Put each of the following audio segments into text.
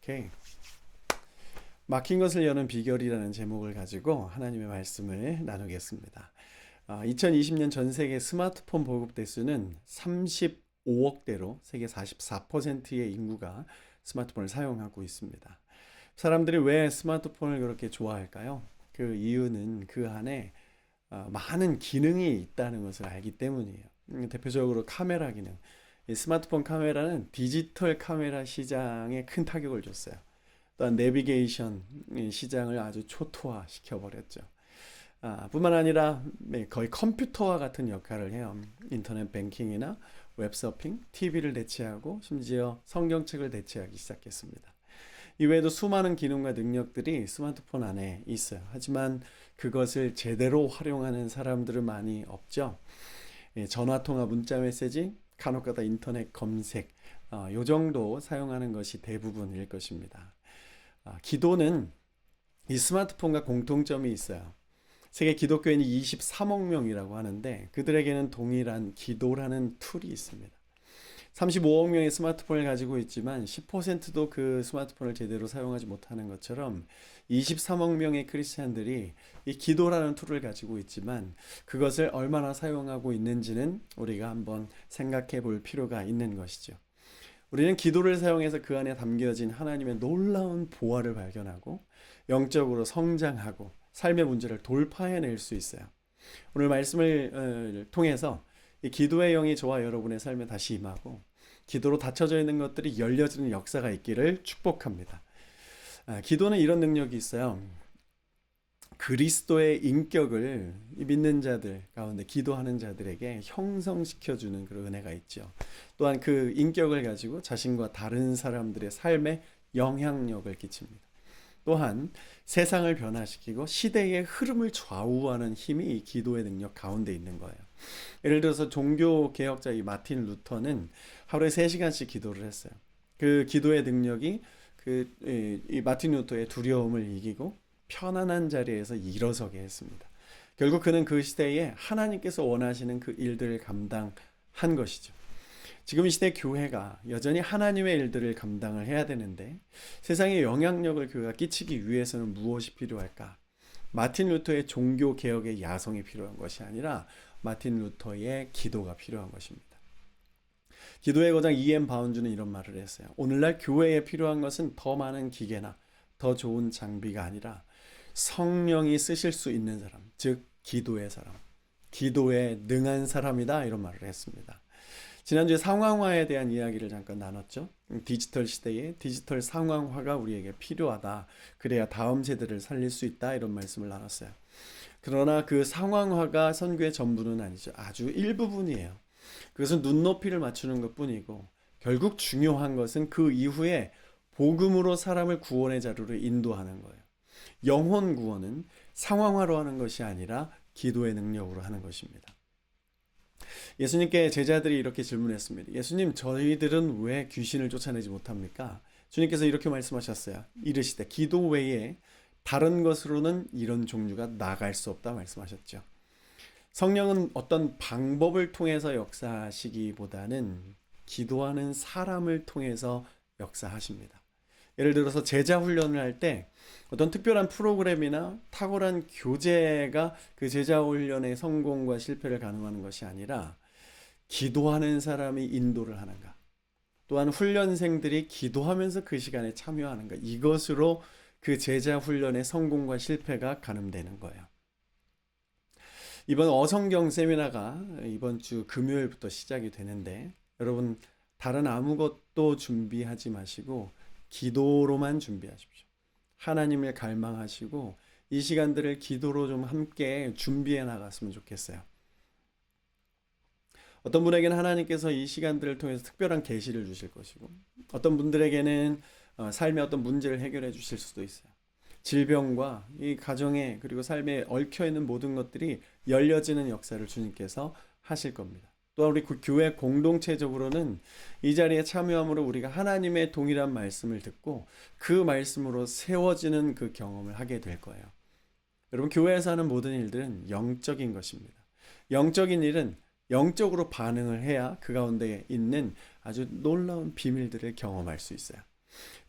오케이. 막힌 것을 여는 비결이라는 제목을 가지고 하나님의 말씀을 나누겠습니다. 2020년 전 세계 스마트폰 보급 대수는 35억대로 세계 44%의 인구가 스마트폰을 사용하고 있습니다. 사람들이 왜 스마트폰을 그렇게 좋아할까요? 그 이유는 그 안에 많은 기능이 있다는 것을 알기 때문이에요. 대표적으로 카메라 기능. 이 스마트폰 카메라는 디지털 카메라 시장에 큰 타격을 줬어요. 또한 내비게이션 시장을 아주 초토화 시켜버렸죠. 뿐만 아니라 거의 컴퓨터와 같은 역할을 해요. 인터넷 뱅킹이나 웹서핑, TV를 대체하고 심지어 성경책을 대체하기 시작했습니다. 이외에도 수많은 기능과 능력들이 스마트폰 안에 있어요. 하지만 그것을 제대로 활용하는 사람들은 많이 없죠. 전화통화, 문자메시지, 간혹가다 인터넷 검색, 요 정도 사용하는 것이 대부분일 것입니다. 기도는 이 스마트폰과 공통점이 있어요. 세계 기독교인이 23억 명이라고 하는데 그들에게는 동일한 기도라는 툴이 있습니다. 35억 명의 스마트폰을 가지고 있지만 10%도 그 스마트폰을 제대로 사용하지 못하는 것처럼 23억 명의 크리스찬들이 이 기도라는 툴을 가지고 있지만 그것을 얼마나 사용하고 있는지는 우리가 한번 생각해 볼 필요가 있는 것이죠. 우리는 기도를 사용해서 그 안에 담겨진 하나님의 놀라운 보화를 발견하고 영적으로 성장하고 삶의 문제를 돌파해낼 수 있어요. 오늘 말씀을 통해서 이 기도의 영이 저와 여러분의 삶에 다시 임하고 기도로 닫혀져 있는 것들이 열려지는 역사가 있기를 축복합니다. 기도는 이런 능력이 있어요. 그리스도의 인격을 믿는 자들 가운데 기도하는 자들에게 형성시켜주는 그런 은혜가 있죠. 또한 그 인격을 가지고 자신과 다른 사람들의 삶에 영향력을 끼칩니다. 또한 세상을 변화시키고 시대의 흐름을 좌우하는 힘이 이 기도의 능력 가운데 있는 거예요. 예를 들어서 종교 개혁자 이 마틴 루터는 하루에 3시간씩 기도를 했어요. 그 기도의 능력이 이 마틴 루터의 두려움을 이기고 편안한 자리에서 일어서게 했습니다. 결국 그는 그 시대에 하나님께서 원하시는 그 일들을 감당한 것이죠. 지금 이 시대 교회가 여전히 하나님의 일들을 감당을 해야 되는데 세상에 영향력을 교회가 끼치기 위해서는 무엇이 필요할까? 마틴 루터의 종교 개혁의 야성이 필요한 것이 아니라 마틴 루터의 기도가 필요한 것입니다. 기도의 거장 E.M. 바운주는 이런 말을 했어요. 오늘날 교회에 필요한 것은 더 많은 기계나 더 좋은 장비가 아니라 성령이 쓰실 수 있는 사람, 즉 기도의 사람, 기도에 능한 사람이다, 이런 말을 했습니다. 지난주에 상황화에 대한 이야기를 잠깐 나눴죠. 디지털 시대에 디지털 상황화가 우리에게 필요하다. 그래야 다음 세대를 살릴 수 있다, 이런 말씀을 나눴어요. 그러나 그 상황화가 선교의 전부는 아니죠. 아주 일부분이에요. 그것은 눈높이를 맞추는 것뿐이고 결국 중요한 것은 그 이후에 복음으로 사람을 구원의 자리로 인도하는 거예요. 영혼 구원은 상황화로 하는 것이 아니라 기도의 능력으로 하는 것입니다. 예수님께 제자들이 이렇게 질문했습니다. 예수님, 저희들은 왜 귀신을 쫓아내지 못합니까? 주님께서 이렇게 말씀하셨어요. 이르시되 기도 외에 다른 것으로는 이런 종류가 나갈 수 없다 말씀하셨죠. 성령은 어떤 방법을 통해서 역사하시기보다는 기도하는 사람을 통해서 역사하십니다. 예를 들어서 제자 훈련을 할 때 어떤 특별한 프로그램이나 탁월한 교재가 그 제자 훈련의 성공과 실패를 가능하는 것이 아니라 기도하는 사람이 인도를 하는가, 또한 훈련생들이 기도하면서 그 시간에 참여하는가, 이것으로 그 제자 훈련의 성공과 실패가 가늠되는 거예요. 이번 어성경 세미나가 이번 주 금요일부터 시작이 되는데 여러분 다른 아무것도 준비하지 마시고 기도로만 준비하십시오. 하나님을 갈망하시고 이 시간들을 기도로 좀 함께 준비해 나갔으면 좋겠어요. 어떤 분에게는 하나님께서 이 시간들을 통해서 특별한 계시를 주실 것이고 어떤 분들에게는 삶의 어떤 문제를 해결해 주실 수도 있어요. 질병과 이 가정에 그리고 삶에 얽혀있는 모든 것들이 열려지는 역사를 주님께서 하실 겁니다. 또한 우리 교회 공동체적으로는 이 자리에 참여함으로 우리가 하나님의 동일한 말씀을 듣고 그 말씀으로 세워지는 그 경험을 하게 될 거예요. 여러분, 교회에서 하는 모든 일들은 영적인 것입니다. 영적인 일은 영적으로 반응을 해야 그 가운데 있는 아주 놀라운 비밀들을 경험할 수 있어요.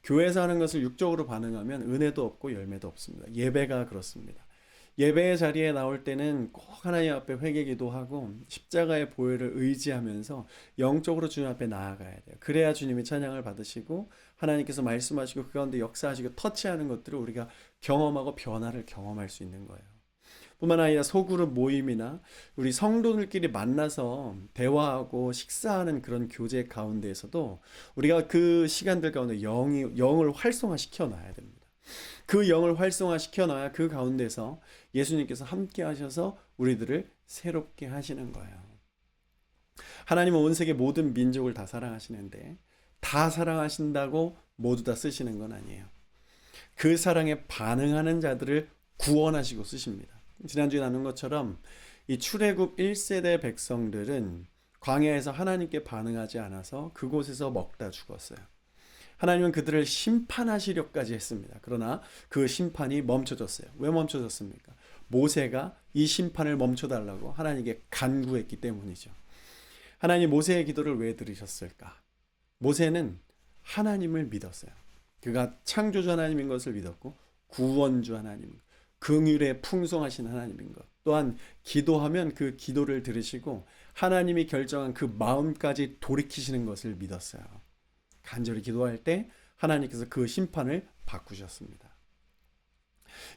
교회에서 하는 것을 육적으로 반응하면 은혜도 없고 열매도 없습니다. 예배가 그렇습니다. 예배의 자리에 나올 때는 꼭 하나님 앞에 회개 기도하고 십자가의 보혈을 의지하면서 영적으로 주님 앞에 나아가야 돼요. 그래야 주님이 찬양을 받으시고 하나님께서 말씀하시고 그 가운데 역사하시고 터치하는 것들을 우리가 경험하고 변화를 경험할 수 있는 거예요. 뿐만 아니라 소그룹 모임이나 우리 성도들끼리 만나서 대화하고 식사하는 그런 교제 가운데에서도 우리가 그 시간들 가운데 영을 활성화시켜 놔야 됩니다. 그 영을 활성화시켜 놔야 그 가운데서 예수님께서 함께 하셔서 우리들을 새롭게 하시는 거예요. 하나님은 온 세계 모든 민족을 다 사랑하시는데 다 사랑하신다고 모두 다 쓰시는 건 아니에요. 그 사랑에 반응하는 자들을 구원하시고 쓰십니다. 지난주에 나눈 것처럼 이 출애굽 1세대 백성들은 광야에서 하나님께 반응하지 않아서 그곳에서 먹다 죽었어요. 하나님은 그들을 심판하시려까지 했습니다. 그러나 그 심판이 멈춰졌어요. 왜 멈춰졌습니까? 모세가 이 심판을 멈춰달라고 하나님께 간구했기 때문이죠. 하나님 모세의 기도를 왜 들으셨을까? 모세는 하나님을 믿었어요. 그가 창조주 하나님인 것을 믿었고 구원주 하나님, 긍휼에 풍성하신 하나님인 것, 또한 기도하면 그 기도를 들으시고 하나님이 결정한 그 마음까지 돌이키시는 것을 믿었어요. 간절히 기도할 때 하나님께서 그 심판을 바꾸셨습니다.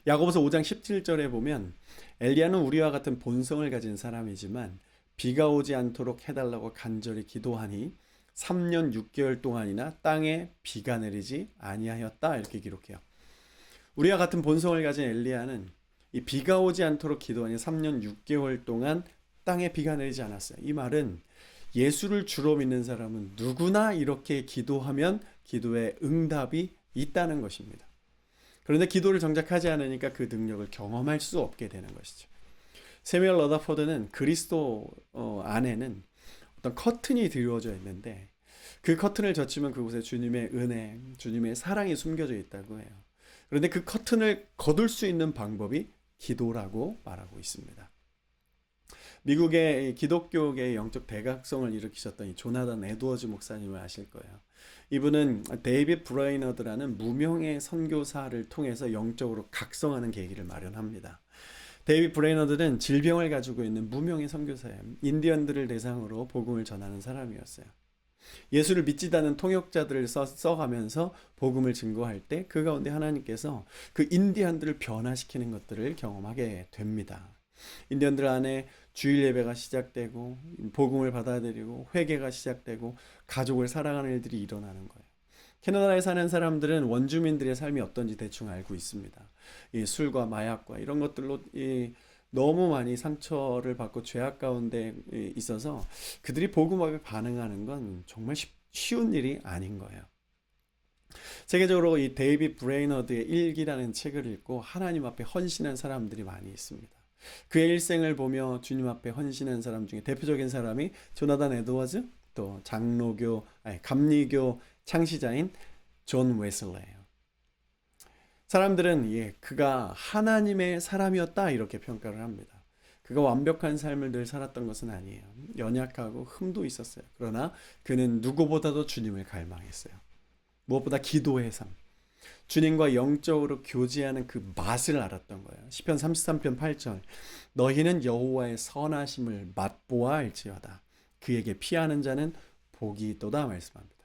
야고보서 5장 17절에 보면 엘리야는 우리와 같은 본성을 가진 사람이지만 비가 오지 않도록 해달라고 간절히 기도하니 3년 6개월 동안이나 땅에 비가 내리지 아니하였다 이렇게 기록해요. 우리와 같은 본성을 가진 엘리야는 이 비가 오지 않도록 기도하니 3년 6개월 동안 땅에 비가 내리지 않았어요. 이 말은 예수를 주로 믿는 사람은 누구나 이렇게 기도하면 기도에 응답이 있다는 것입니다. 그런데 기도를 정작 하지 않으니까 그 능력을 경험할 수 없게 되는 것이죠. 세뮤얼 러더포드는 그리스도 안에는 어떤 커튼이 드리워져 있는데 그 커튼을 젖히면 그곳에 주님의 은혜, 주님의 사랑이 숨겨져 있다고 해요. 그런데 그 커튼을 거둘 수 있는 방법이 기도라고 말하고 있습니다. 미국의 기독교계의 영적 대각성을 일으키셨던 이 조나단 에드워즈 목사님을 아실 거예요. 이분은 데이빗 브레이너드라는 무명의 선교사를 통해서 영적으로 각성하는 계기를 마련합니다. 데이빗 브레이너드는 질병을 가지고 있는 무명의 선교사예요. 인디언들을 대상으로 복음을 전하는 사람이었어요. 예수를 믿지 않는 통역자들을 써가면서 복음을 증거할 때 그 가운데 하나님께서 그 인디언들을 변화시키는 것들을 경험하게 됩니다. 인디언들 안에 주일 예배가 시작되고 복음을 받아들이고 회개가 시작되고 가족을 사랑하는 일들이 일어나는 거예요. 캐나다에 사는 사람들은 원주민들의 삶이 어떤지 대충 알고 있습니다. 이 술과 마약과 이런 것들로 너무 많이 상처를 받고 죄악 가운데 있어서 그들이 복음 앞에 반응하는 건 정말 쉬운 일이 아닌 거예요. 세계적으로 이 데이빗 브레이너드의 일기라는 책을 읽고 하나님 앞에 헌신한 사람들이 많이 있습니다. 그의 일생을 보며 주님 앞에 헌신한 사람 중에 대표적인 사람이 조나단 에드워즈, 또 감리교 창시자인 존 웨슬레예요. 사람들은 그가 하나님의 사람이었다 이렇게 평가를 합니다. 그가 완벽한 삶을 늘 살았던 것은 아니에요. 연약하고 흠도 있었어요. 그러나 그는 누구보다도 주님을 갈망했어요. 무엇보다 기도의 삶, 주님과 영적으로 교제하는 그 맛을 알았던 거예요. 시편 33편 8절 너희는 여호와의 선하심을 맛보아 알지어다. 그에게 피하는 자는 복이 있도다 말씀합니다.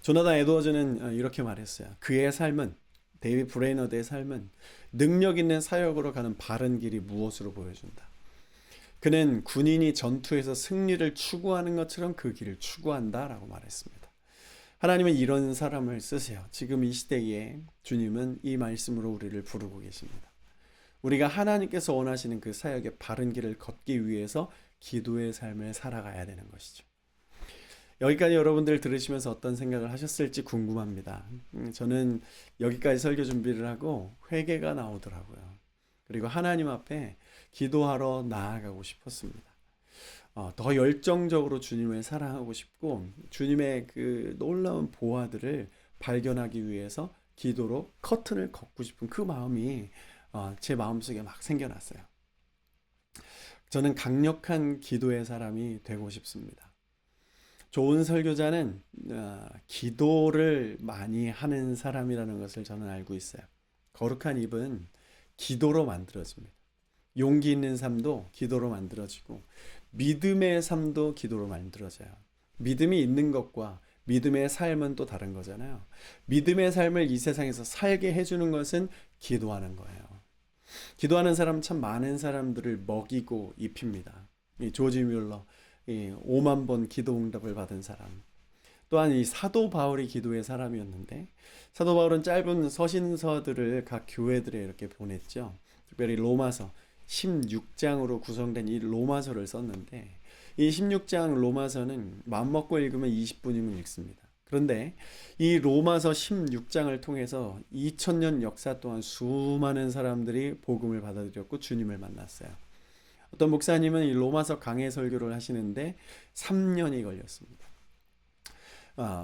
조나단 에드워즈는 이렇게 말했어요. 그의 삶은, 데이빗 브레이너드의 삶은 능력 있는 사역으로 가는 바른 길이 무엇으로 보여준다. 그는 군인이 전투에서 승리를 추구하는 것처럼 그 길을 추구한다라고 말했습니다. 하나님은 이런 사람을 쓰세요. 지금 이 시대에 주님은 이 말씀으로 우리를 부르고 계십니다. 우리가 하나님께서 원하시는 그 사역의 바른 길을 걷기 위해서 기도의 삶을 살아가야 되는 것이죠. 여기까지 여러분들 들으시면서 어떤 생각을 하셨을지 궁금합니다. 저는 여기까지 설교 준비를 하고 회개가 나오더라고요. 그리고 하나님 앞에 기도하러 나아가고 싶었습니다. 더 열정적으로 주님을 사랑하고 싶고 주님의 그 놀라운 보화들을 발견하기 위해서 기도로 커튼을 걷고 싶은 그 마음이 제 마음속에 막 생겨났어요. 저는 강력한 기도의 사람이 되고 싶습니다. 좋은 설교자는 기도를 많이 하는 사람이라는 것을 저는 알고 있어요. 거룩한 입은 기도로 만들어집니다. 용기 있는 삶도 기도로 만들어지고 믿음의 삶도 기도로 만들어져요. 믿음이 있는 것과 믿음의 삶은 또 다른 거잖아요. 믿음의 삶을 이 세상에서 살게 해주는 것은 기도하는 거예요. 기도하는 사람 참 많은 사람들을 먹이고 입힙니다. 이 조지 뮬러, 이 5만 번 기도 응답을 받은 사람. 또한 이 사도 바울이 기도의 사람이었는데 사도 바울은 짧은 서신서들을 각 교회들에 이렇게 보냈죠. 특별히 로마서 16장으로 구성된 이 로마서를 썼는데 이 16장 로마서는 맘먹고 읽으면 20분이면 읽습니다. 그런데 이 로마서 16장을 통해서 2000년 역사 동안 수많은 사람들이 복음을 받아들였고 주님을 만났어요. 어떤 목사님은 이 로마서 강해 설교를 하시는데 3년이 걸렸습니다.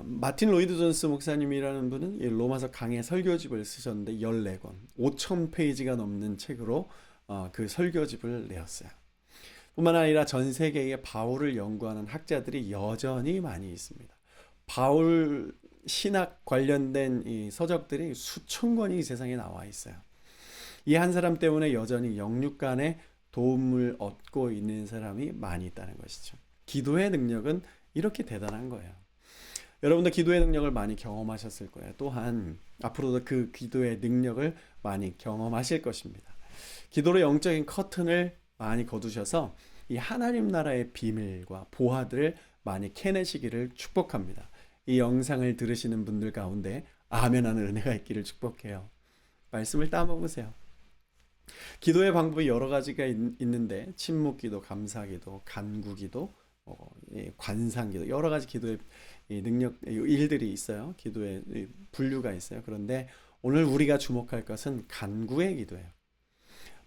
마틴 로이드 존스 목사님이라는 분은 이 로마서 강해 설교집을 쓰셨는데 14권, 5,000페이지가 넘는 책으로 그 설교집을 내었어요. 뿐만 아니라 전 세계에 바울을 연구하는 학자들이 여전히 많이 있습니다. 바울 신학 관련된 이 서적들이 수천 권이 이 세상에 나와 있어요. 이 한 사람 때문에 여전히 영육 간의 도움을 얻고 있는 사람이 많이 있다는 것이죠. 기도의 능력은 이렇게 대단한 거예요. 여러분도 기도의 능력을 많이 경험하셨을 거예요. 또한 앞으로도 그 기도의 능력을 많이 경험하실 것입니다. 기도로 영적인 커튼을 많이 거두셔서 이 하나님 나라의 비밀과 보화들을 많이 캐내시기를 축복합니다. 이 영상을 들으시는 분들 가운데 아멘하는 은혜가 있기를 축복해요. 말씀을 따먹으세요. 기도의 방법이 여러 가지가 있는데 침묵기도, 감사기도, 간구기도, 관상기도 여러 가지 기도의 능력 일들이 있어요. 기도의 분류가 있어요. 그런데 오늘 우리가 주목할 것은 간구의 기도예요.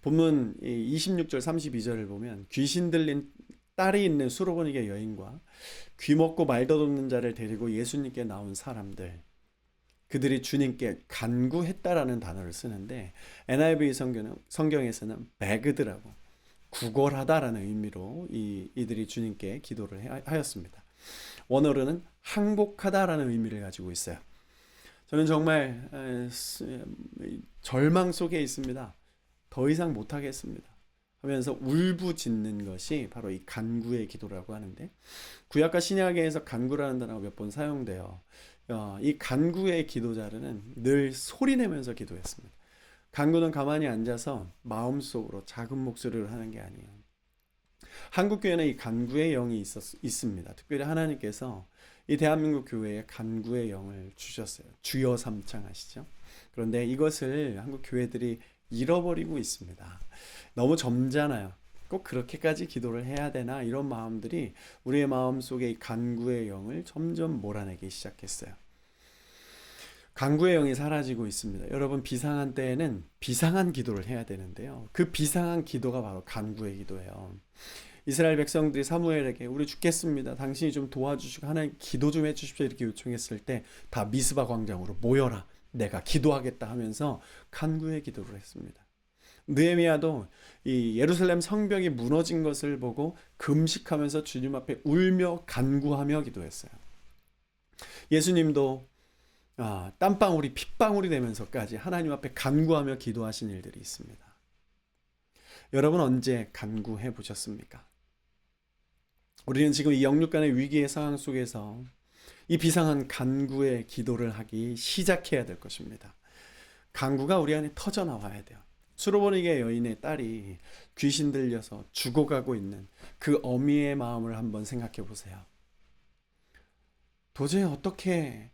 본문 26절 32절을 보면 귀신 들린 딸이 있는 수로보니게 여인과 귀먹고 말덧없는 자를 데리고 예수님께 나온 사람들, 그들이 주님께 간구했다라는 단어를 쓰는데 NIV 성경에서는 begged라고 구걸하다라는 의미로 이들이 주님께 기도를 하였습니다. 원어로는 항복하다라는 의미를 가지고 있어요. 저는 정말 절망 속에 있습니다. 더 이상 못하겠습니다 하면서 울부짖는 것이 바로 이 간구의 기도라고 하는데 구약과 신약에서 간구라는 단어가 몇 번 사용돼요. 이 간구의 기도자는 늘 소리내면서 기도했습니다. 간구는 가만히 앉아서 마음속으로 작은 목소리로 하는 게 아니에요. 한국교회는 이 간구의 영이 있습니다. 특별히 하나님께서 이 대한민국 교회에 간구의 영을 주셨어요. 주여 삼창 아시죠? 그런데 이것을 한국 교회들이 잃어버리고 있습니다. 너무 점잖아요. 꼭 그렇게까지 기도를 해야 되나 이런 마음들이 우리의 마음속에 이 간구의 영을 점점 몰아내기 시작했어요. 간구의 영이 사라지고 있습니다. 여러분 비상한 때에는 비상한 기도를 해야 되는데요. 그 비상한 기도가 바로 간구의 기도예요. 이스라엘 백성들이 사무엘에게 우리 죽겠습니다. 당신이 좀 도와주시고 하나님 기도 좀 해주십시오 이렇게 요청했을 때 다 미스바 광장으로 모여라. 내가 기도하겠다 하면서 간구의 기도를 했습니다. 느헤미야도 이 예루살렘 성벽이 무너진 것을 보고 금식하면서 주님 앞에 울며 간구하며 기도했어요. 예수님도 땀방울이 핏방울이 되면서까지 하나님 앞에 간구하며 기도하신 일들이 있습니다. 여러분 언제 간구해 보셨습니까? 우리는 지금 이 영육간의 위기의 상황 속에서 이 비상한 간구의 기도를 하기 시작해야 될 것입니다. 간구가 우리 안에 터져 나와야 돼요. 수로보니게 여인의 딸이 귀신 들려서 죽어가고 있는 그 어미의 마음을 한번 생각해 보세요. 도저히 어떻게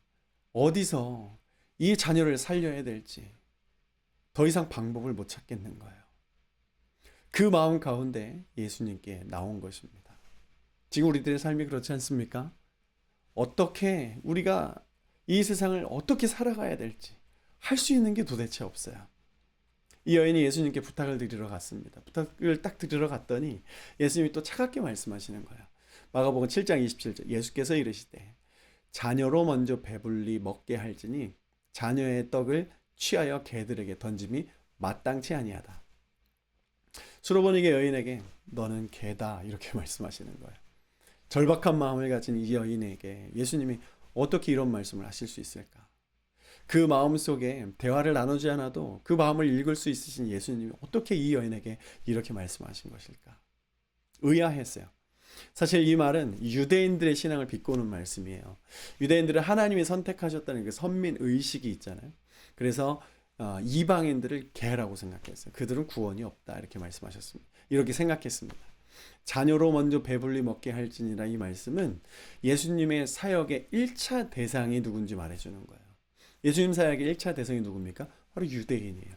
어디서 이 자녀를 살려야 될지 더 이상 방법을 못 찾겠는 거예요. 그 마음 가운데 예수님께 나온 것입니다. 지금 우리들의 삶이 그렇지 않습니까? 어떻게 우리가 이 세상을 어떻게 살아가야 될지 할 수 있는 게 도대체 없어요. 이 여인이 예수님께 부탁을 드리러 갔습니다. 부탁을 딱 드리러 갔더니 예수님이 또 차갑게 말씀하시는 거예요. 마가복음 7장 27절 예수께서 이르시되 자녀로 먼저 배불리 먹게 할지니 자녀의 떡을 취하여 개들에게 던짐이 마땅치 아니하다. 수로보니게 여인에게 너는 개다 이렇게 말씀하시는 거예요. 절박한 마음을 가진 이 여인에게 예수님이 어떻게 이런 말씀을 하실 수 있을까? 그 마음 속에 대화를 나누지 않아도 그 마음을 읽을 수 있으신 예수님이 어떻게 이 여인에게 이렇게 말씀하신 것일까? 의아했어요. 사실 이 말은 유대인들의 신앙을 비꼬는 말씀이에요. 유대인들은 하나님이 선택하셨다는 그 선민 의식이 있잖아요. 그래서 이방인들을 개라고 생각했어요. 그들은 구원이 없다 이렇게 말씀하셨습니다. 이렇게 생각했습니다. 자녀로 먼저 배불리 먹게 할지니라, 이 말씀은 예수님의 사역의 1차 대상이 누군지 말해주는 거예요. 예수님 사역의 1차 대상이 누굽니까? 바로 유대인이에요.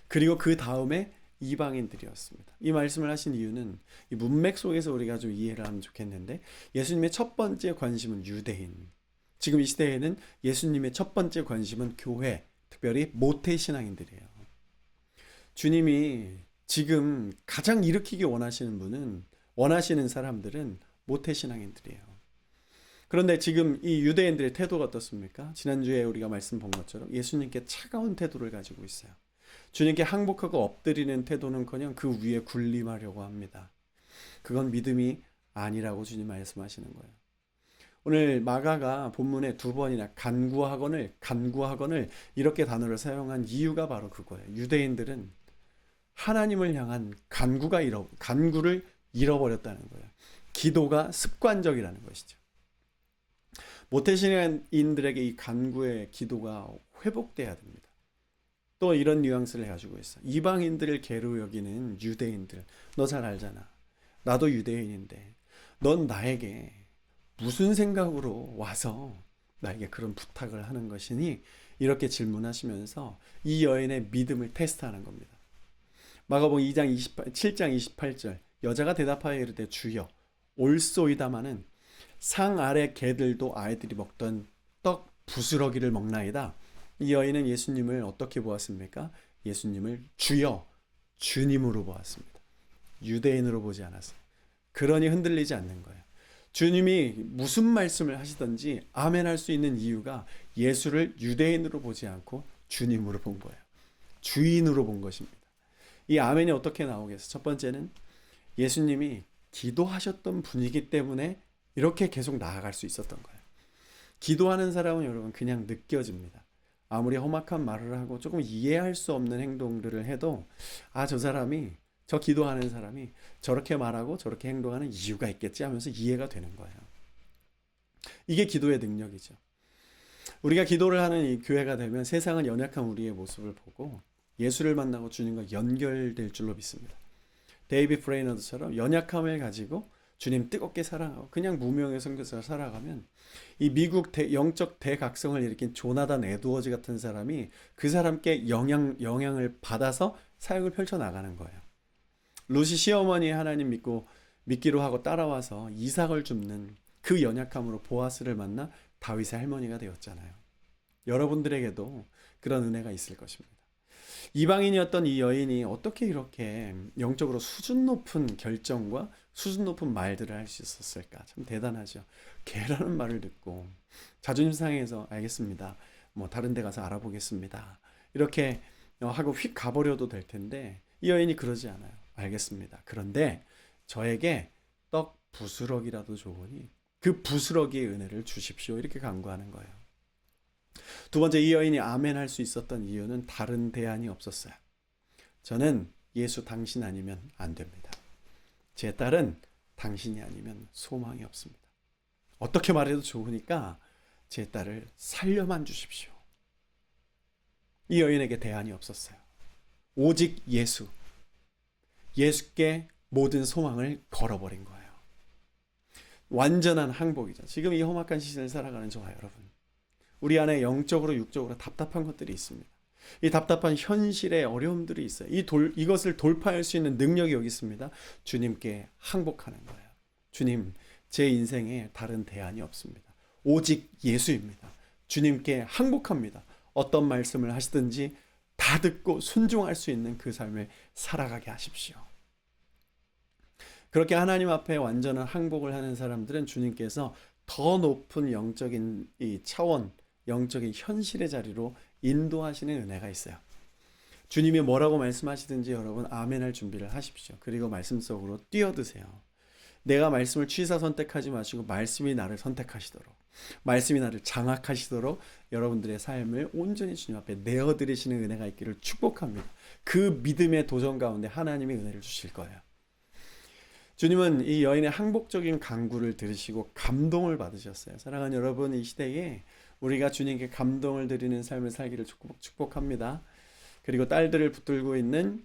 그리고 그 다음에 이방인들이었습니다. 이 말씀을 하신 이유는 이 문맥 속에서 우리가 좀 이해를 하면 좋겠는데, 예수님의 첫 번째 관심은 유대인. 지금 이 시대에는 예수님의 첫 번째 관심은 교회, 특별히 모태신앙인들이에요. 주님이 지금 가장 일으키기 원하시는 사람들은 모태신앙인들이에요. 그런데 지금 이 유대인들의 태도가 어떻습니까? 지난주에 우리가 말씀 본 것처럼 예수님께 차가운 태도를 가지고 있어요. 주님께 항복하고 엎드리는 태도는커녕 그 위에 군림하려고 합니다. 그건 믿음이 아니라고 주님 말씀하시는 거예요. 오늘 마가가 본문에 두 번이나 간구하거늘 이렇게 단어를 사용한 이유가 바로 그거예요. 유대인들은 하나님을 향한 간구를 잃어버렸다는 거예요. 기도가 습관적이라는 것이죠. 모태신앙인들에게 이 간구의 기도가 회복돼야 됩니다. 또 이런 뉘앙스를 가지고 있어. 이방인들을 개로 여기는 유대인들, 너 잘 알잖아. 나도 유대인인데 넌 나에게 무슨 생각으로 와서 나에게 그런 부탁을 하는 것이니? 이렇게 질문하시면서 이 여인의 믿음을 테스트하는 겁니다. 마가복음 7장 28절, 여자가 대답하여 이르되 주여 올소이다마는 상 아래 개들도 아이들이 먹던 떡 부스러기를 먹나이다. 이 여인은 예수님을 어떻게 보았습니까? 예수님을 주여, 주님으로 보았습니다. 유대인으로 보지 않았어요. 그러니 흔들리지 않는 거예요. 주님이 무슨 말씀을 하시든지 아멘할 수 있는 이유가 예수를 유대인으로 보지 않고 주님으로 본 거예요. 주인으로 본 것입니다. 이 아멘이 어떻게 나오겠어요? 첫 번째는 예수님이 기도하셨던 분이기 때문에 이렇게 계속 나아갈 수 있었던 거예요. 기도하는 사람은 여러분 그냥 느껴집니다. 아무리 험악한 말을 하고 조금 이해할 수 없는 행동들을 해도 저 기도하는 사람이 저렇게 말하고 저렇게 행동하는 이유가 있겠지 하면서 이해가 되는 거예요. 이게 기도의 능력이죠. 우리가 기도를 하는 이 교회가 되면 세상은 연약한 우리의 모습을 보고 예수를 만나고 주님과 연결될 줄로 믿습니다. 데이비드 브레이너드처럼 연약함을 가지고 주님 뜨겁게 사랑하고 그냥 무명의 선교사를 살아가면 이 미국 영적 대각성을 일으킨 조나단 에드워즈 같은 사람이 그 사람께 영향을 받아서 사역을 펼쳐나가는 거예요. 루시 시어머니 하나님 믿기로 하고 따라와서 이삭을 줍는 그 연약함으로 보아스를 만나 다윗의 할머니가 되었잖아요. 여러분들에게도 그런 은혜가 있을 것입니다. 이방인이었던 이 여인이 어떻게 이렇게 영적으로 수준 높은 결정과 수준 높은 말들을 할 수 있었을까? 참 대단하죠. 개라는 말을 듣고 자존심 상해서 알겠습니다. 다른 데 가서 알아보겠습니다. 이렇게 하고 휙 가버려도 될 텐데 이 여인이 그러지 않아요. 알겠습니다. 그런데 저에게 떡 부스러기라도 좋으니 그 부스러기의 은혜를 주십시오. 이렇게 간구하는 거예요. 두 번째, 이 여인이 아멘 할 수 있었던 이유는 다른 대안이 없었어요. 저는 예수 당신 아니면 안 됩니다. 제 딸은 당신이 아니면 소망이 없습니다. 어떻게 말해도 좋으니까 제 딸을 살려만 주십시오. 이 여인에게 대안이 없었어요. 오직 예수께 모든 소망을 걸어버린 거예요. 완전한 항복이죠. 지금 이 험악한 시대를 살아가는 저와 여러분, 우리 안에 영적으로 육적으로 답답한 것들이 있습니다. 이 답답한 현실의 어려움들이 있어요. 이것을 돌파할 수 있는 능력이 여기 있습니다. 주님께 항복하는 거예요. 주님, 제 인생에 다른 대안이 없습니다. 오직 예수입니다. 주님께 항복합니다. 어떤 말씀을 하시든지 다 듣고 순종할 수 있는 그 삶을 살아가게 하십시오. 그렇게 하나님 앞에 완전한 항복을 하는 사람들은 주님께서 더 높은 영적인 이 차원, 영적인 현실의 자리로 인도하시는 은혜가 있어요. 주님이 뭐라고 말씀하시든지 여러분 아멘할 준비를 하십시오. 그리고 말씀 속으로 뛰어드세요. 내가 말씀을 취사 선택하지 마시고 말씀이 나를 선택하시도록, 말씀이 나를 장악하시도록 여러분들의 삶을 온전히 주님 앞에 내어드리시는 은혜가 있기를 축복합니다. 그 믿음의 도전 가운데 하나님의 은혜를 주실 거예요. 주님은 이 여인의 항복적인 간구를 들으시고 감동을 받으셨어요. 사랑하는 여러분, 이 시대에 우리가 주님께 감동을 드리는 삶을 살기를 축복합니다. 그리고 딸을 붙들고 있는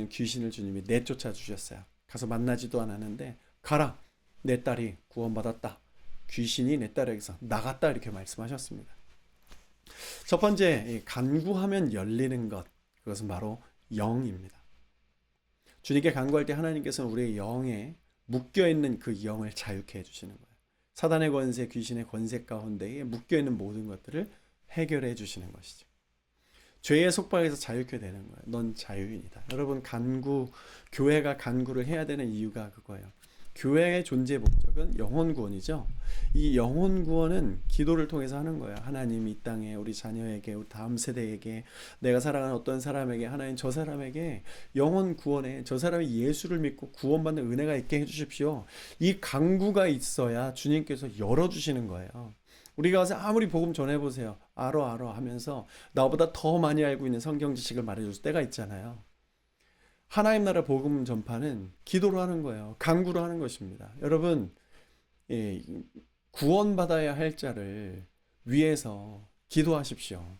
귀신을 주님이 내쫓아 주셨어요. 가서 만나지도 않았는데 가라, 내 딸이 구원받았다, 귀신이 내 딸에게서 나갔다, 이렇게 말씀하셨습니다. 첫 번째, 간구하면 열리는 것, 그것은 바로 영입니다. 주님께 간구할 때 하나님께서는 우리의 영에 묶여있는 그 영을 자유케 해주시는 거예요. 사단의 권세, 귀신의 권세 가운데에 묶여있는 모든 것들을 해결해 주시는 것이죠. 죄의 속박에서 자유케 되는 거예요. 넌 자유인이다. 여러분, 교회가 간구를 해야 되는 이유가 그거예요. 교회의 존재 목적은 영혼 구원이죠. 이 영혼 구원은 기도를 통해서 하는 거예요. 하나님, 이 땅에 우리 자녀에게, 우리 다음 세대에게, 내가 사랑하는 어떤 사람에게, 하나님 저 사람에게 영혼 구원에, 저 사람이 예수를 믿고 구원받는 은혜가 있게 해주십시오. 이 간구가 있어야 주님께서 열어주시는 거예요. 우리가 와서 아무리 복음 전해보세요, 알아 하면서 나보다 더 많이 알고 있는 성경 지식을 말해줄 때가 있잖아요. 하나님 나라 복음 전파는 기도로 하는 거예요. 간구로 하는 것입니다. 여러분, 구원받아야 할 자를 위해서 기도하십시오.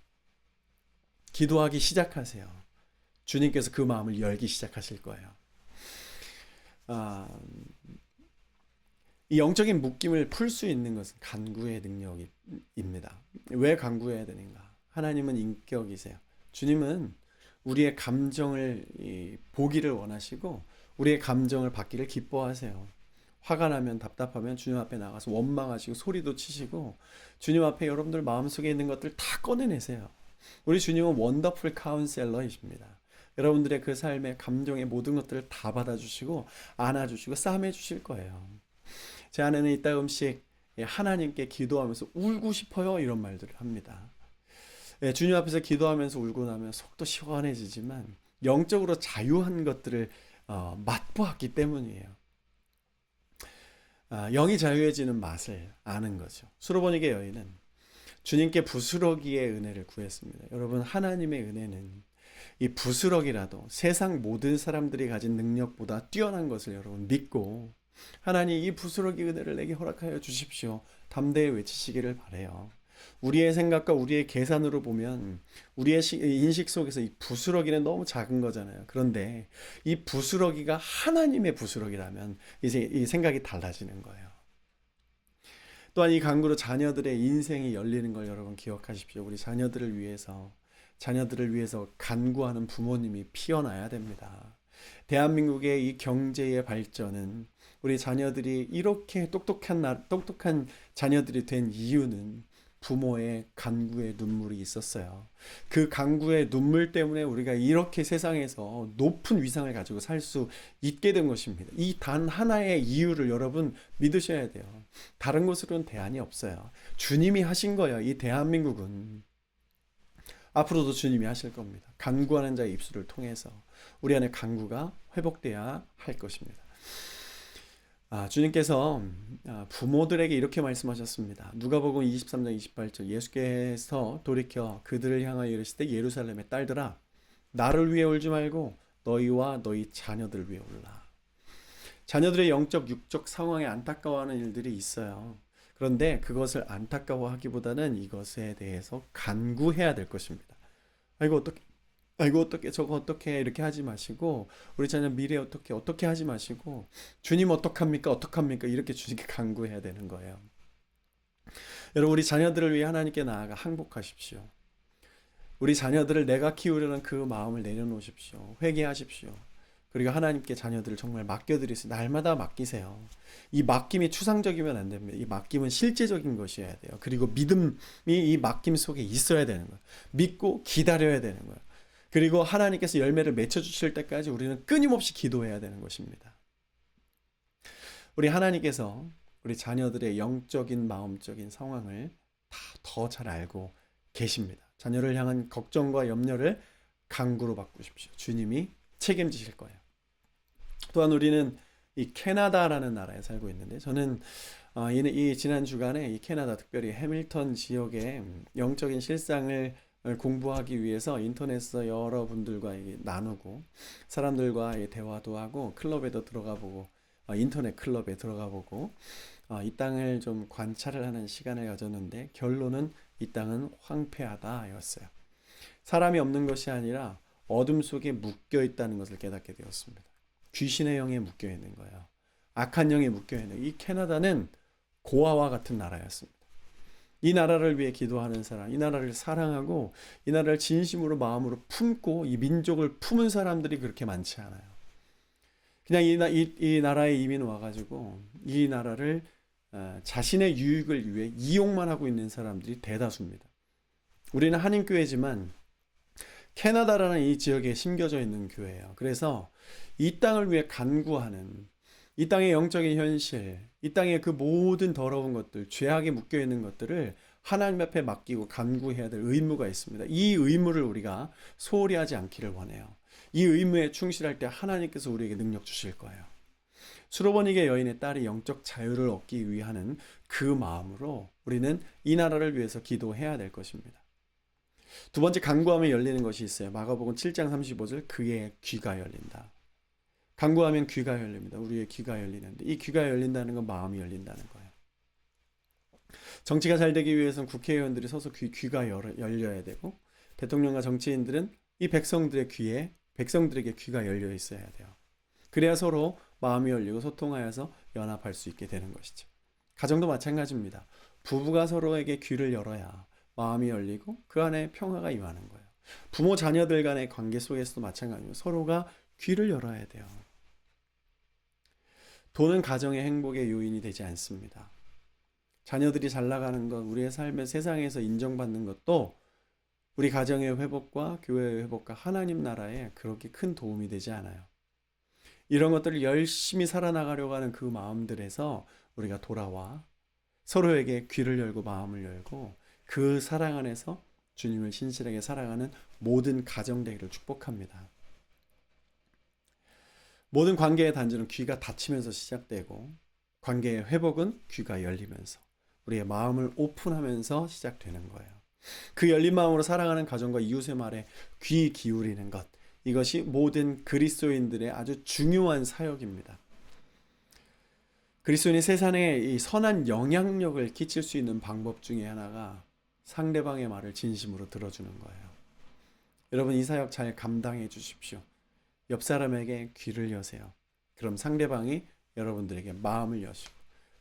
기도하기 시작하세요. 주님께서 그 마음을 열기 시작하실 거예요. 이 영적인 묶임을 풀 수 있는 것은 간구의 능력입니다. 왜 간구해야 되는가? 하나님은 인격이세요. 주님은 우리의 감정을 보기를 원하시고 우리의 감정을 받기를 기뻐하세요. 화가 나면, 답답하면 주님 앞에 나가서 원망하시고 소리도 치시고 주님 앞에 여러분들 마음속에 있는 것들 다 꺼내내세요. 우리 주님은 원더풀 카운셀러이십니다. 여러분들의 그 삶의 감정의 모든 것들을 다 받아주시고 안아주시고 싸매 주실 거예요. 제 아내는 이따금씩 하나님께 기도하면서 울고 싶어요, 이런 말들을 합니다. 주님 앞에서 기도하면서 울고 나면 속도 시원해지지만 영적으로 자유한 것들을 맛보았기 때문이에요. 영이 자유해지는 맛을 아는 거죠. 수로보니게 여인은 주님께 부스러기의 은혜를 구했습니다. 여러분, 하나님의 은혜는 이 부스러기라도 세상 모든 사람들이 가진 능력보다 뛰어난 것을 여러분 믿고, 하나님 이 부스러기 은혜를 내게 허락하여 주십시오, 담대히 외치시기를 바라요. 우리의 생각과 우리의 계산으로 보면 우리의 인식 속에서 이 부스러기는 너무 작은 거잖아요. 그런데 이 부스러기가 하나님의 부스러기라면 이제 이 생각이 달라지는 거예요. 또한 이 간구로 자녀들의 인생이 열리는 걸 여러분 기억하십시오. 우리 자녀들을 위해서 간구하는 부모님이 피어나야 됩니다. 대한민국의 이 경제의 발전은 우리 자녀들이 이렇게 똑똑한 자녀들이 된 이유는 부모의 간구의 눈물이 있었어요. 그 간구의 눈물 때문에 우리가 이렇게 세상에서 높은 위상을 가지고 살 수 있게 된 것입니다. 이 단 하나의 이유를 여러분 믿으셔야 돼요. 다른 것으로는 대안이 없어요. 주님이 하신 거예요. 이 대한민국은 앞으로도 주님이 하실 겁니다. 간구하는 자의 입술을 통해서 우리 안에 간구가 회복돼야 할 것입니다. 주님께서 부모들에게 이렇게 말씀하셨습니다. 누가복음 23장 28절, 예수께서 돌이켜 그들을 향하여 이르시되 예루살렘의 딸들아, 나를 위해 울지 말고 너희와 너희 자녀들 위해 울라. 자녀들의 영적 육적 상황에 안타까워하는 일들이 있어요. 그런데 그것을 안타까워하기보다는 이것에 대해서 간구해야 될 것입니다. 아이고 어떻게 저거 어떻게 이렇게 하지 마시고, 우리 자녀 미래 어떻게 하지 마시고, 주님 어떡합니까 이렇게 주님께 간구해야 되는 거예요. 여러분, 우리 자녀들을 위해 하나님께 나아가 항복하십시오. 우리 자녀들을 내가 키우려는 그 마음을 내려놓으십시오. 회개하십시오. 그리고 하나님께 자녀들을 정말 맡겨드리세요. 날마다 맡기세요. 이 맡김이 추상적이면 안 됩니다. 이 맡김은 실제적인 것이어야 돼요. 그리고 믿음이 이 맡김 속에 있어야 되는 거예요. 믿고 기다려야 되는 거예요. 그리고 하나님께서 열매를 맺혀주실 때까지 우리는 끊임없이 기도해야 되는 것입니다. 우리 하나님께서 우리 자녀들의 영적인 마음적인 상황을 다 더 잘 알고 계십니다. 자녀를 향한 걱정과 염려를 간구로 바꾸십시오. 주님이 책임지실 거예요. 또한 우리는 이 캐나다라는 나라에 살고 있는데 저는 이 지난 주간에 이 캐나다 특별히 해밀턴 지역의 영적인 실상을 공부하기 위해서 인터넷에서 여러분들과 나누고 사람들과 대화도 하고 클럽에도 들어가 보고 인터넷 클럽에 들어가 보고 이 땅을 좀 관찰을 하는 시간을 가졌는데 결론은 이 땅은 황폐하다였어요. 사람이 없는 것이 아니라 어둠 속에 묶여 있다는 것을 깨닫게 되었습니다. 귀신의 영에 묶여 있는 거예요. 악한 영에 묶여 있는 이 캐나다는 고아와 같은 나라였습니다. 이 나라를 위해 기도하는 사람, 이 나라를 사랑하고 이 나라를 진심으로 마음으로 품고 이 민족을 품은 사람들이 그렇게 많지 않아요. 그냥 이 나라에 이민 와가지고 이 나라를 자신의 유익을 위해 이용만 하고 있는 사람들이 대다수입니다. 우리는 한인교회지만 캐나다라는 이 지역에 심겨져 있는 교회예요. 그래서 이 땅을 위해 간구하는 이 땅의 영적인 현실, 이 땅의 그 모든 더러운 것들, 죄악에 묶여 있는 것들을 하나님 앞에 맡기고 간구해야 될 의무가 있습니다. 이 의무를 우리가 소홀히 하지 않기를 원해요. 이 의무에 충실할 때 하나님께서 우리에게 능력 주실 거예요. 수로보니게 여인의 딸이 영적 자유를 얻기 위한 그 마음으로 우리는 이 나라를 위해서 기도해야 될 것입니다. 두 번째, 간구하면 열리는 것이 있어요. 마가복음 7장 35절, 그의 귀가 열린다. 간구하면 귀가 열립니다. 우리의 귀가 열리는데 이 귀가 열린다는 건 마음이 열린다는 거예요. 정치가 잘 되기 위해서는 국회의원들이 서서 귀가 열려야 되고 대통령과 정치인들은 이 백성들에게 귀가 열려 있어야 돼요. 그래야 서로 마음이 열리고 소통하여서 연합할 수 있게 되는 것이죠. 가정도 마찬가지입니다. 부부가 서로에게 귀를 열어야 마음이 열리고 그 안에 평화가 임하는 거예요. 부모 자녀들 간의 관계 속에서도 마찬가지고 서로가 귀를 열어야 돼요. 돈은 가정의 행복의 요인이 되지 않습니다. 자녀들이 잘 나가는 것, 우리의 삶의 세상에서 인정받는 것도 우리 가정의 회복과 교회의 회복과 하나님 나라에 그렇게 큰 도움이 되지 않아요. 이런 것들을 열심히 살아나가려고 하는 그 마음들에서 우리가 돌아와 서로에게 귀를 열고 마음을 열고 그 사랑 안에서 주님을 신실하게 살아가는 모든 가정 되기를 축복합니다. 모든 관계의 단절은 귀가 닫히면서 시작되고 관계의 회복은 귀가 열리면서 우리의 마음을 오픈하면서 시작되는 거예요. 그 열린 마음으로 사랑하는 가정과 이웃의 말에 귀 기울이는 것, 이것이 모든 그리스도인들의 아주 중요한 사역입니다. 그리스도인이 세상에 이 선한 영향력을 끼칠 수 있는 방법 중에 하나가 상대방의 말을 진심으로 들어주는 거예요. 여러분, 이 사역 잘 감당해 주십시오. 옆 사람에게 귀를 여세요. 그럼 상대방이 여러분들에게 마음을 여시고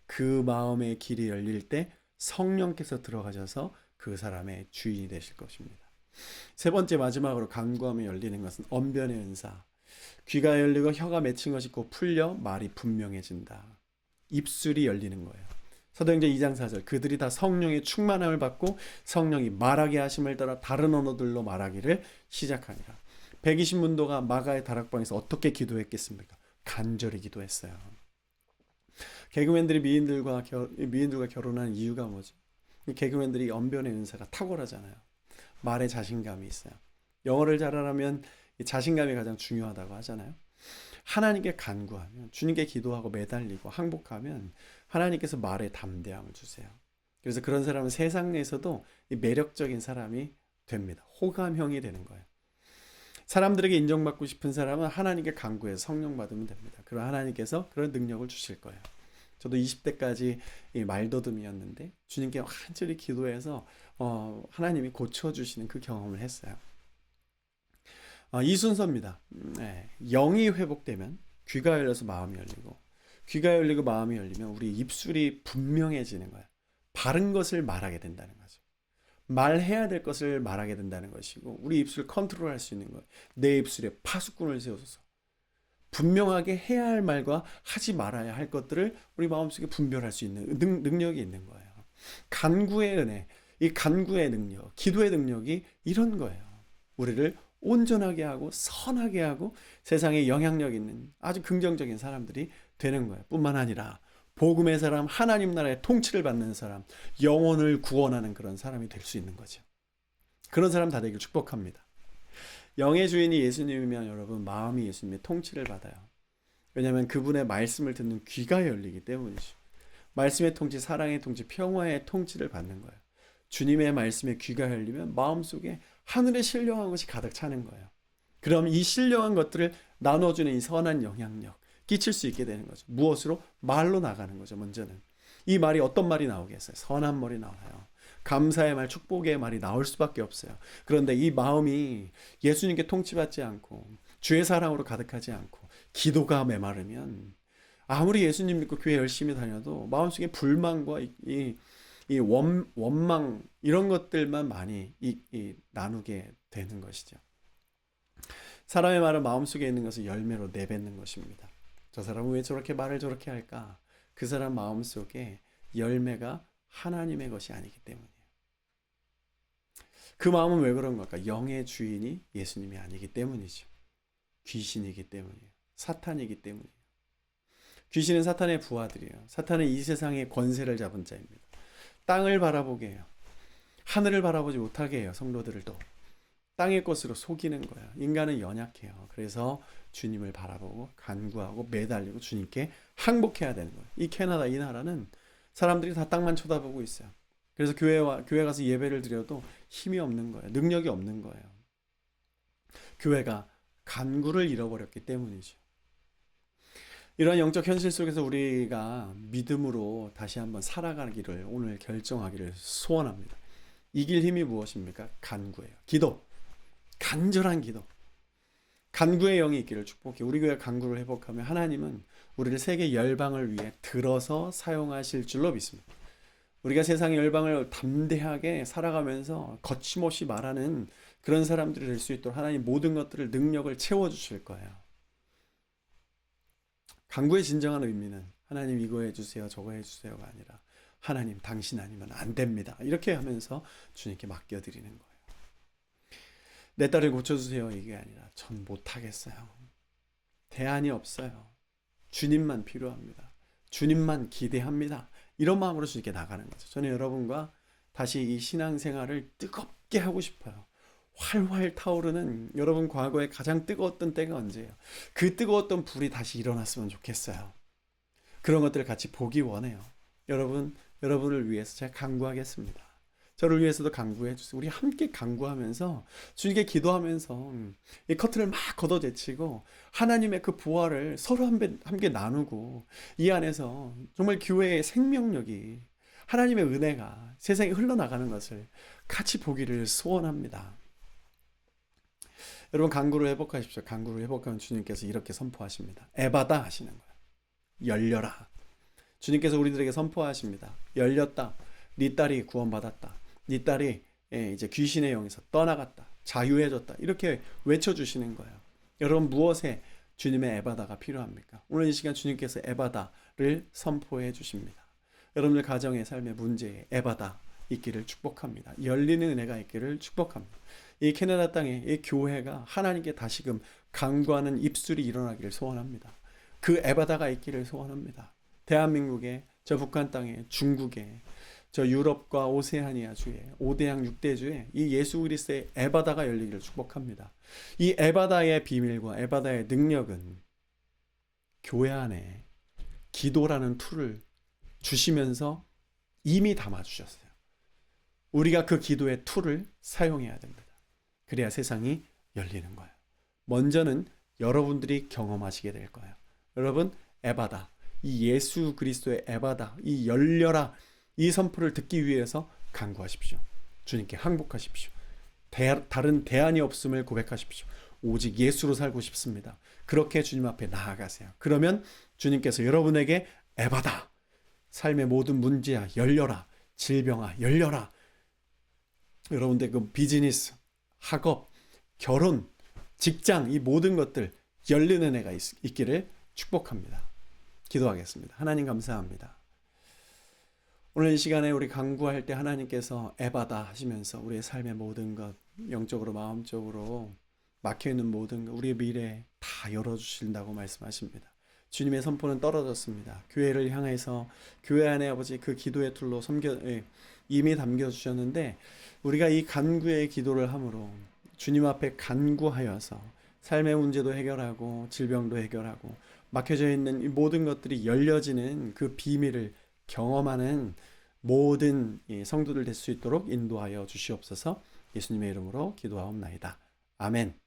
그 마음의 길이 열릴 때 성령께서 들어가셔서 그 사람의 주인이 되실 것입니다. 세 번째, 마지막으로 간구하며 열리는 것은 언변의 은사. 귀가 열리고 혀가 맺힌 것이 곧 풀려 말이 분명해진다. 입술이 열리는 거예요. 사도행전 2장 4절, 그들이 다 성령의 충만함을 받고 성령이 말하게 하심을 따라 다른 언어들로 말하기를 시작하니라. 120문도가 마가의 다락방에서 어떻게 기도했겠습니까? 간절히 기도했어요. 개그맨들이 미인들과 결혼한 이유가 뭐죠? 개그맨들이 언변의 은사가 탁월하잖아요. 말에 자신감이 있어요. 영어를 잘하려면 자신감이 가장 중요하다고 하잖아요. 하나님께 간구하면, 주님께 기도하고 매달리고 항복하면 하나님께서 말에 담대함을 주세요. 그래서 그런 사람은 세상 내에서도 매력적인 사람이 됩니다. 호감형이 되는 거예요. 사람들에게 인정받고 싶은 사람은 하나님께 간구해서 성령 받으면 됩니다. 그럼 하나님께서 그런 능력을 주실 거예요. 저도 20대까지 말더듬이었는데 주님께 간절히 기도해서 하나님이 고쳐주시는 그 경험을 했어요. 이 순서입니다. 영이 회복되면 귀가 열려서 마음이 열리고, 귀가 열리고 마음이 열리면 우리 입술이 분명해지는 거예요. 바른 것을 말하게 된다는 거죠. 말해야 될 것을 말하게 된다는 것이고, 우리 입술을 컨트롤할 수 있는 거예요. 내 입술에 파수꾼을 세워서 분명하게 해야 할 말과 하지 말아야 할 것들을 우리 마음속에 분별할 수 있는 능력이 있는 거예요. 간구의 은혜, 이 간구의 능력, 기도의 능력이 이런 거예요. 우리를 온전하게 하고 선하게 하고 세상에 영향력 있는 아주 긍정적인 사람들이 되는 거예요. 뿐만 아니라 복음의 사람, 하나님 나라의 통치를 받는 사람, 영혼을 구원하는 그런 사람이 될 수 있는 거죠. 그런 사람 다 되길 축복합니다. 영의 주인이 예수님이면 여러분 마음이 예수님의 통치를 받아요. 왜냐하면 그분의 말씀을 듣는 귀가 열리기 때문이죠. 말씀의 통치, 사랑의 통치, 평화의 통치를 받는 거예요. 주님의 말씀에 귀가 열리면 마음속에 하늘의 신령한 것이 가득 차는 거예요. 그럼 이 신령한 것들을 나눠주는 이 선한 영향력 끼칠 수 있게 되는 거죠. 무엇으로? 말로 나가는 거죠. 먼저는 이 말이 어떤 말이 나오겠어요? 선한 말이 나와요. 감사의 말, 축복의 말이 나올 수밖에 없어요. 그런데 이 마음이 예수님께 통치받지 않고 주의 사랑으로 가득하지 않고 기도가 메마르면 아무리 예수님 믿고 교회 열심히 다녀도 마음속에 불만과 원망 이런 것들만 많이 나누게 되는 것이죠. 사람의 말은 마음속에 있는 것을 열매로 내뱉는 것입니다. 저 사람은 왜 저렇게 말을 저렇게 할까? 그 사람 마음속에 열매가 하나님의 것이 아니기 때문이에요. 그 마음은 왜 그런 걸까? 영의 주인이 예수님이 아니기 때문이죠. 귀신이기 때문이에요. 사탄이기 때문이에요. 귀신은 사탄의 부하들이에요. 사탄은 이 세상의 권세를 잡은 자입니다. 땅을 바라보게 해요. 하늘을 바라보지 못하게 해요. 성도들을 또. 땅의 것으로 속이는 거예요. 인간은 연약해요. 그래서 주님을 바라보고 간구하고 매달리고 주님께 항복해야 되는 거예요. 이 캐나다 이 나라는 사람들이 다 땅만 쳐다보고 있어요. 그래서 교회 가서 예배를 드려도 힘이 없는 거예요. 능력이 없는 거예요. 교회가 간구를 잃어버렸기 때문이죠. 이러한 영적 현실 속에서 우리가 믿음으로 다시 한번 살아가기를 오늘 결정하기를 소원합니다. 이길 힘이 무엇입니까? 간구예요. 기도. 간절한 기도. 간구의 영이 있기를 축복해. 우리 교회 간구를 회복하면 하나님은 우리를 세계 열방을 위해 들어서 사용하실 줄로 믿습니다. 우리가 세상의 열방을 담대하게 살아가면서 거침없이 말하는 그런 사람들이 될 수 있도록 하나님 모든 것들을 능력을 채워주실 거예요. 간구의 진정한 의미는 하나님 이거 해주세요 저거 해주세요가 아니라 하나님 당신 아니면 안 됩니다. 이렇게 하면서 주님께 맡겨드리는 거예요. 내 딸을 고쳐주세요 이게 아니라 전 못하겠어요. 대안이 없어요. 주님만 필요합니다. 주님만 기대합니다. 이런 마음으로 주님께 나가는 거죠. 저는 여러분과 다시 이 신앙생활을 뜨겁게 하고 싶어요. 활활 타오르는 여러분 과거에 가장 뜨거웠던 때가 언제예요? 그 뜨거웠던 불이 다시 일어났으면 좋겠어요. 그런 것들을 같이 보기 원해요. 여러분을 위해서 제가 간구하겠습니다. 저를 위해서도 간구해 주세요. 우리 함께 간구하면서 주님께 기도하면서 이 커튼을 막 걷어제치고 하나님의 그 부활을 서로 함께 나누고 이 안에서 정말 교회의 생명력이 하나님의 은혜가 세상에 흘러나가는 것을 같이 보기를 소원합니다. 여러분 간구를 회복하십시오. 간구를 회복하면 주님께서 이렇게 선포하십니다. 에바다 하시는 거예요. 열려라. 주님께서 우리들에게 선포하십니다. 열렸다. 네 딸이 구원받았다. 네 딸이 이제 귀신의 영에서 떠나갔다. 자유해졌다. 이렇게 외쳐주시는 거예요. 여러분 무엇에 주님의 에바다가 필요합니까? 오늘 이 시간 주님께서 에바다를 선포해 주십니다. 여러분들 가정의 삶의 문제에 에바다 있기를 축복합니다. 열리는 은혜가 있기를 축복합니다. 이 캐나다 땅에 이 교회가 하나님께 다시금 간구하는 입술이 일어나기를 소원합니다. 그 에바다가 있기를 소원합니다. 대한민국에 저 북한 땅에 중국에 저 유럽과 오세아니아주에 5대양 6대주에 이 예수 그리스도의 에바다가 열리기를 축복합니다. 이 에바다의 비밀과 에바다의 능력은 교회 안에 기도라는 툴을 주시면서 이미 담아주셨어요. 우리가 그 기도의 툴을 사용해야 됩니다. 그래야 세상이 열리는 거예요. 먼저는 여러분들이 경험하시게 될 거예요. 여러분 에바다, 이 예수 그리스도의 에바다, 이 열려라 이 선포를 듣기 위해서 간구하십시오. 주님께 항복하십시오. 다른 대안이 없음을 고백하십시오. 오직 예수로 살고 싶습니다. 그렇게 주님 앞에 나아가세요. 그러면 주님께서 여러분에게 에바다, 삶의 모든 문제야 열려라, 질병아 열려라, 여러분들 그 비즈니스, 학업, 결혼, 직장 이 모든 것들 열리는 애가 있기를 축복합니다. 기도하겠습니다. 하나님 감사합니다. 오늘 이 시간에 우리 간구할 때 하나님께서 에바다 하시면서 우리의 삶의 모든 것, 영적으로 마음적으로 막혀있는 모든 것, 우리의 미래 다 열어주신다고 말씀하십니다. 주님의 선포는 떨어졌습니다. 교회를 향해서 교회 안에 아버지 그 기도의 툴로 이미 담겨주셨는데 우리가 이 간구의 기도를 함으로 주님 앞에 간구하여서 삶의 문제도 해결하고 질병도 해결하고 막혀져 있는 이 모든 것들이 열려지는 그 비밀을 경험하는 모든 이 성도들 될 수 있도록 인도하여 주시옵소서. 예수님의 이름으로 기도하옵나이다. 아멘.